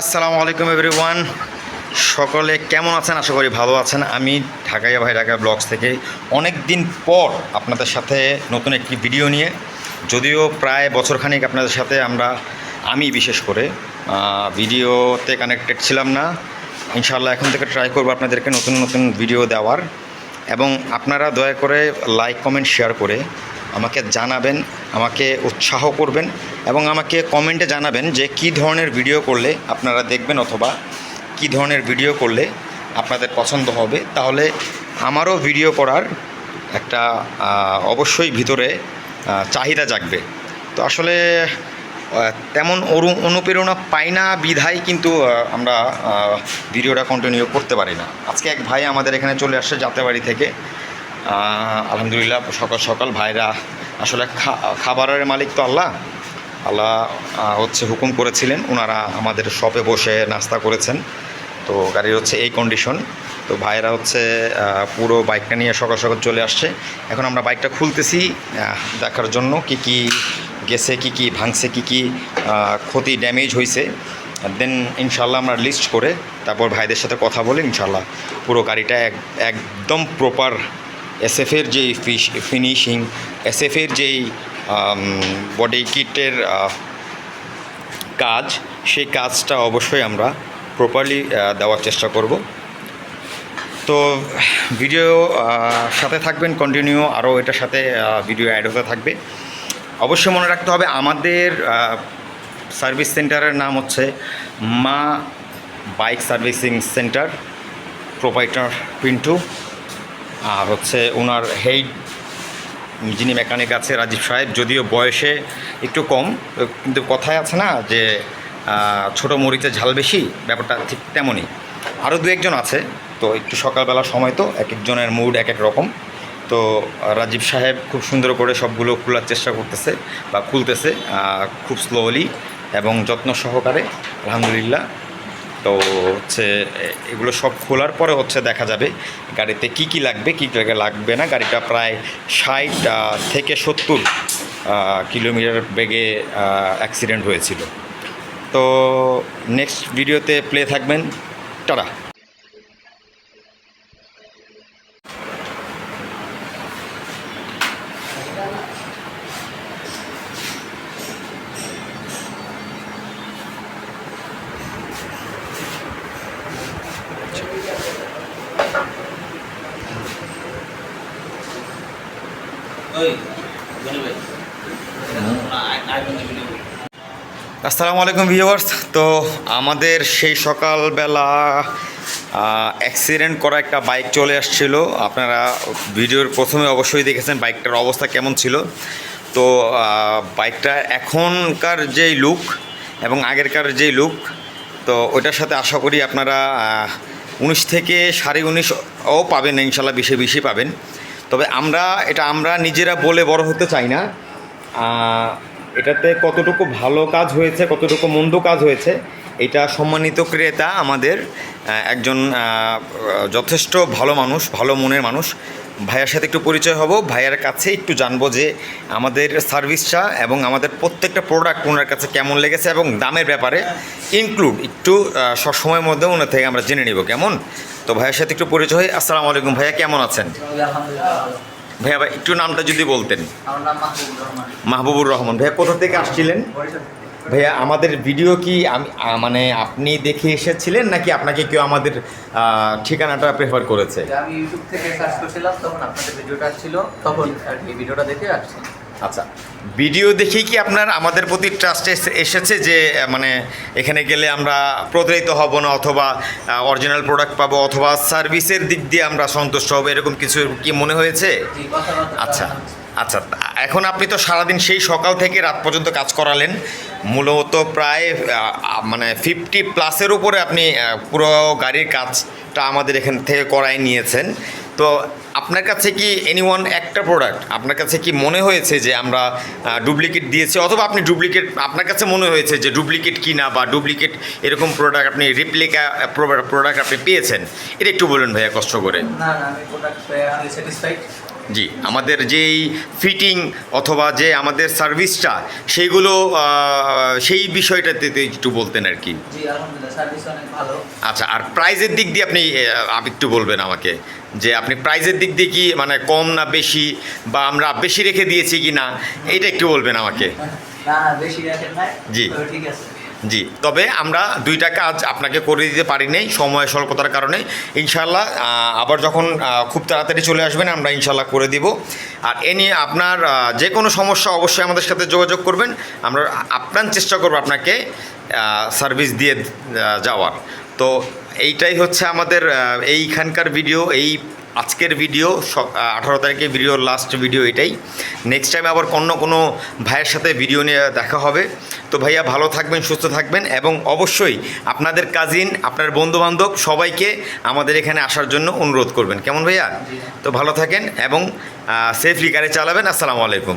আসসালামু আলাইকুম এভরিওয়ান, সকলে কেমন আছেন? আশা করি ভালো আছেন। আমি ঢাকাইয়া ভাই ঢাকা ব্লগস থেকে অনেক দিন পর আপনাদের সাথে নতুন একটি ভিডিও নিয়ে, যদিও প্রায় বছরখানিক আপনাদের সাথে আমি বিশেষ করে ভিডিওতে কানেক্টেড ছিলাম না। ইনশাআল্লাহ এখন থেকে ট্রাই করব আপনাদেরকে নতুন নতুন ভিডিও দেওয়ার, এবং আপনারা দয়া করে লাইক কমেন্ট শেয়ার করে আমাকে জানাবেন, আমাকে উৎসাহ করবেন এবং আমাকে কমেন্টে জানাবেন যে কী ধরনের ভিডিও করলে আপনারা দেখবেন অথবা কী ধরনের ভিডিও করলে আপনাদের পছন্দ হবে। তাহলে আমারও ভিডিও করার একটা অবশ্যই ভিতরে চাহিদা জাগবে। তো আসলে তেমন অনুপ্রেরণা পাই না বিধায় কিন্তু আমরা ভিডিওটা কন্টিনিউ করতে পারি না। আজকে এক ভাই আমাদের এখানে চলে আসছে যাত্রাবাড়ি থেকে। আলহামদুলিল্লাহ সকাল সকাল ভাইরা আসলে খাবারের মালিক তো আল্লাহ হচ্ছে হুকুম করেছিলেন, ওনারা আমাদের শপে বসে নাস্তা করেছেন। তো গাড়ির হচ্ছে এই কন্ডিশন। তো ভাইরা হচ্ছে পুরো বাইকটা নিয়ে সকাল সকাল চলে আসছে। এখন আমরা বাইকটা খুলতেছি দেখার জন্য কি কি গেছে, কি কি ভাঙছে, কি কি ক্ষতি ড্যামেজ হয়েছে। দেন ইনশাল্লাহ আমরা লিস্ট করে তারপর ভাইদের সাথে কথা বলে ইনশাল্লাহ পুরো গাড়িটা একদম প্রপার এসএফের যেই ফিনিশিং, এসএফের যেই বডি কিটের কাজ, সেই কাজটা অবশ্যই আমরা প্রপারলি দেওয়ার চেষ্টা করব। তো ভিডিও সাথে থাকবেন কন্টিনিউ, আরও এটার সাথে ভিডিও অ্যাড হতে থাকবে। অবশ্যই মনে রাখতে হবে আমাদের সার্ভিস সেন্টারের নাম হচ্ছে মা bike servicing centre, proprietor Pintu, আর হচ্ছে ওনার হেড যিনি মেকানিক আছে রাজীব সাহেব। যদিও বয়সে একটু কম, কিন্তু কথায় আছে না যে ছোটো মরিচে ঝাল বেশি, ব্যাপারটা ঠিক তেমনই। আরও দু একজন আছে, তো একটু সকালবেলা সময় তো এক একজনের মুড এক এক রকম। তো রাজীব সাহেব খুব সুন্দর করে সবগুলো খোলার চেষ্টা করতেছে বা খুলতেছে খুব স্লোলি এবং যত্ন সহকারে, আলহামদুলিল্লাহ। তো হচ্ছে এগুলো সব খোলার পরে হচ্ছে দেখা যাবে গাড়িতে কি কি লাগবে, কী লাগবে না। গাড়িটা প্রায় 60 থেকে 70 কিলোমিটার বেগে অ্যাক্সিডেন্ট হয়েছিল। তো নেক্সট ভিডিওতে প্লে থাকবেন। টাটা। আসসালামু আলাইকুম ভিউয়ার্স। তো আমাদের সেই সকালবেলা অ্যাক্সিডেন্ট করা একটা বাইক চলে আসছিল। আপনারা ভিডিওর প্রথমে অবশ্যই দেখেছেন বাইকটার অবস্থা কেমন ছিল। তো বাইকটা এখনকার যেই লুক এবং আগেরকার যেই লুক, তো ওইটার সাথে আশা করি আপনারা 19 থেকে 19.5ও পাবেন, ইনশাল্লাহ 20 পাবেন। তবে আমরা নিজেরা বলে বড় হতে চাই না। এটাতে কতটুকু ভালো কাজ হয়েছে, কতটুকু মন্দ কাজ হয়েছে, এটা সম্মানিত ক্রেতা আমাদের একজন যথেষ্ট ভালো মানুষ, ভালো মনের মানুষ, ভাইয়ার সাথে একটু পরিচয় হব, ভাইয়ার কাছে একটু জানবো যে আমাদের সার্ভিসটা এবং আমাদের প্রত্যেকটা প্রোডাক্ট ওনার কাছে কেমন লেগেছে এবং দামের ব্যাপারে ইনক্লুড একটু সবসময়ের মধ্যে ওনার থেকে আমরা জেনে নিব কেমন। তো ভাইয়ার সাথে একটু পরিচয় হয়। আসসালামু আলাইকুম ভাইয়া, কেমন আছেন? ভাইয়া একটু নামটা যদি বলতেন। মাহবুবুর রহমান। ভাইয়া কোথা থেকে আসছিলেন? ভাইয়া আমাদের ভিডিও কি মানে আপনি দেখে এসেছিলেন নাকি আপনাকে কেউ আমাদের ঠিকানাটা প্রেফার করেছে? আমি ইউটিউব থেকে সার্চ করছিলাম, তখন আপনাদের ভিডিওটা আসছিল, তখন আর কি ভিডিওটা দেখে আসছি। আচ্ছা, ভিডিও দেখেই কি আপনার আমাদের প্রতি ট্রাস্ট এসেছে যে মানে এখানে গেলে আমরা প্রতারিত হব না, অথবা অরিজিনাল প্রোডাক্ট পাবো, অথবা সার্ভিসের দিক দিয়ে আমরা সন্তুষ্ট হব, এরকম কিছু কি মনে হয়েছে? আচ্ছা আচ্ছা, এখন আপনি তো সারাদিন সেই সকাল থেকে রাত পর্যন্ত কাজ করালেন, মূলত প্রায় মানে 50+ উপরে আপনি পুরো গাড়ির কাজটা আমাদের এখান থেকে করাই নিয়েছেন। তো আপনার কাছে কি এনিওয়ান একটা প্রোডাক্ট আপনার কাছে কি মনে হয়েছে যে আমরা ডুপ্লিকেট দিয়েছি, অথবা আপনি আপনার কাছে মনে হয়েছে যে ডুপ্লিকেট কিনা বা ডুপ্লিকেট এরকম প্রোডাক্ট আপনি রিপ্লিকা প্রোডাক্ট আপনি পেয়েছেন? এটা একটু বলুন ভাইয়া কষ্ট করে। না, আমি প্রোডাক্ট পেয়ে স্যাটিসফাইড। জি, আমাদের যেই ফিটিং অথবা যে আমাদের সার্ভিসটা সেইগুলো সেই বিষয়টাতে একটু বলতেন আর কি। জি আলহামদুলিল্লাহ, সার্ভিস অনেক ভালো। আচ্ছা, আর প্রাইজের দিক দিয়ে আপনি একটু বলবেন আমাকে, যে আপনি প্রাইজের দিক দিয়ে কি মানে কম না বেশি, বা আমরা বেশি রেখে দিয়েছি কি না, এইটা একটু বলবেন আমাকে। না বেশি রাখেন নাই, জি। তবে ঠিক আছে। জি, তবে আমরা 2টা কাজ আপনাকে করে দিতে পারি নাই সময় স্বল্পতার কারণে। ইনশাল্লাহ আবার যখন খুব তাড়াতাড়ি চলে আসবেন আমরা ইনশাল্লাহ করে দিব। আর এ নিয়ে আপনার যে কোনো সমস্যা অবশ্যই আমাদের সাথে যোগাযোগ করবেন, আমরা আপ্রাণ চেষ্টা করব আপনাকে সার্ভিস দিয়ে যাওয়ার। তো এইটাই হচ্ছে আমাদের এইখানকার ভিডিও, এই আজকের ভিডিও 18 তারিখের ভিডিওর লাস্ট ভিডিও এটাই। নেক্সট টাইম আবার অন্য কোনো ভাইয়ের সাথে ভিডিও নিয়ে দেখা হবে। তো ভাইয়া ভালো থাকবেন, সুস্থ থাকবেন, এবং অবশ্যই আপনাদের কাজিন, আপনার বন্ধুবান্ধব সবাইকে আমাদের এখানে আসার জন্য অনুরোধ করবেন, কেমন ভাইয়া? তো ভালো থাকেন এবং সেফলি গাড়ি চালাবেন। আসসালামু আলাইকুম।